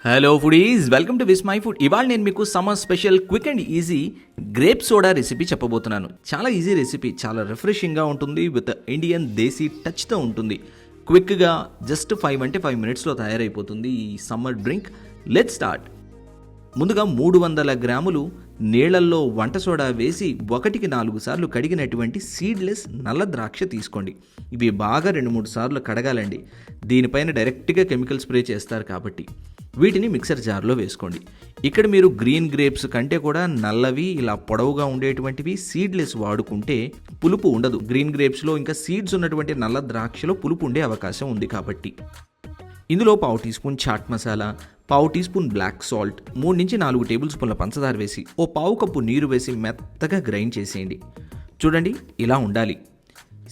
Hello foodies, welcome to Vismai food. ఇవాళ నేను మీకు summer special quick and easy grape soda recipe చెప్పబోతున్నాను. చాలా ఈజీ రెసిపీ, చాలా రిఫ్రెషింగ్గా ఉంటుంది, విత్ ఇండియన్ దేశీ టచ్తో ఉంటుంది. క్విక్గా జస్ట్ 5 మినిట్స్లో తయారైపోతుంది ఈ సమ్మర్ డ్రింక్. Let's start. ముందుగా 300 గ్రాములు నీళ్లల్లో వంట సోడా వేసి 1కి 4 సార్లు కడిగినటువంటి సీడ్లెస్ నల్ల ద్రాక్ష తీసుకోండి. ఇవి బాగా 2-3 సార్లు కడగాలండి. దీనిపైన డైరెక్ట్గా కెమికల్ స్ప్రే చేస్తారు కాబట్టి వీటిని మిక్సర్ జార్లో వేసుకోండి. ఇక్కడ మీరు గ్రీన్ గ్రేప్స్ కంటే కూడా నల్లవి, ఇలా పొడవుగా ఉండేటువంటివి సీడ్లెస్ వాడుకుంటే పులుపు ఉండదు. గ్రీన్ గ్రేప్స్లో ఇంకా సీడ్స్ ఉన్నటువంటి నల్ల ద్రాక్షలో పులుపు ఉండే అవకాశం ఉంది కాబట్టి. ఇందులో 1/2 teaspoon chaat masala, 1/2 teaspoon black salt, 3-4 టేబుల్ స్పూన్ల పంచదార వేసి ఓ 1/2 కప్పు నీరు వేసి మెత్తగా గ్రైండ్ చేసేయండి. చూడండి, ఇలా ఉండాలి.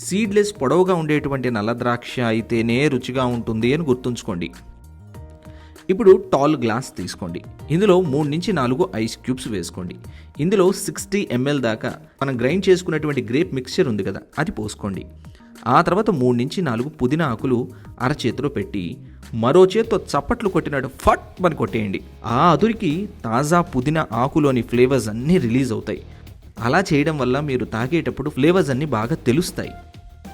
సీడ్లెస్ పొడవుగా ఉండేటువంటి నల్ల ద్రాక్ష అయితేనే రుచిగా ఉంటుంది అని గుర్తుంచుకోండి. ఇప్పుడు టాల్ గ్లాస్ తీసుకోండి. ఇందులో 3-4 ఐస్ క్యూబ్స్ వేసుకోండి. ఇందులో 60 ml దాకా మనం గ్రైండ్ చేసుకున్నటువంటి గ్రేప్ మిక్స్చర్ ఉంది కదా, అది పోసుకోండి. ఆ తర్వాత 3-4 పుదీనా ఆకులు అరచేతిలో పెట్టి మరో చేత్తో చప్పట్లు కొట్టినట్టు ఫట్ అని కొట్టేయండి. ఆ అదురికి తాజా పుదీనా ఆకులోని ఫ్లేవర్స్ అన్నీ రిలీజ్ అవుతాయి. అలా చేయడం వల్ల మీరు తాగేటప్పుడు ఫ్లేవర్స్ అన్నీ బాగా తెలుస్తాయి.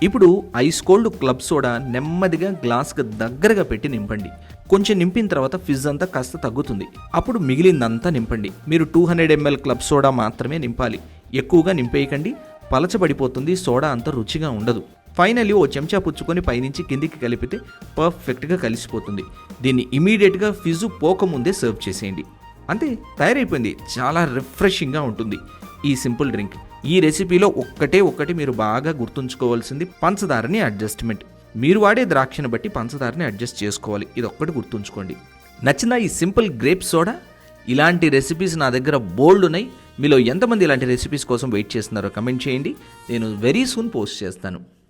ఇప్పుడు ఐస్ కోల్డ్ క్లబ్ సోడా నెమ్మదిగా గ్లాస్కి దగ్గరగా పెట్టి నింపండి. కొంచెం నింపిన తర్వాత ఫిజ్ అంతా కాస్త తగ్గుతుంది. అప్పుడు మిగిలిందంతా నింపండి. మీరు 200 ml క్లబ్ సోడా మాత్రమే నింపాలి. ఎక్కువగా నింపేయకండి, పలచబడిపోతుంది, సోడా అంత రుచిగా ఉండదు. ఫైనల్లీ ఓ చెంచా పుచ్చుకొని పైనుంచి కిందికి కలిపితే పర్ఫెక్ట్గా కలిసిపోతుంది. దీన్ని ఇమీడియట్గా ఫిజు పోకముందే సర్వ్ చేసేయండి. అంతే, తయారైపోయింది. చాలా రిఫ్రెషింగ్గా ఉంటుంది ఈ సింపుల్ డ్రింక్. ఈ రెసిపీలో ఒక్కటి మీరు బాగా గుర్తుంచుకోవాల్సింది పంచదారని అడ్జస్ట్మెంట్. మీరు వాడే ద్రాక్షను బట్టి పంచదారని అడ్జస్ట్ చేసుకోవాలి. ఇది ఒక్కటి గుర్తుంచుకోండి. నచ్చిందా ఈ సింపుల్ గ్రేప్ సోడా? ఇలాంటి రెసిపీస్ నా దగ్గర బోల్డ్ ఉన్నాయి. మీలో ఎంతమంది ఇలాంటి రెసిపీస్ కోసం వెయిట్ చేస్తున్నారో కమెంట్ చేయండి. నేను వెరీ సూన్ పోస్ట్ చేస్తాను.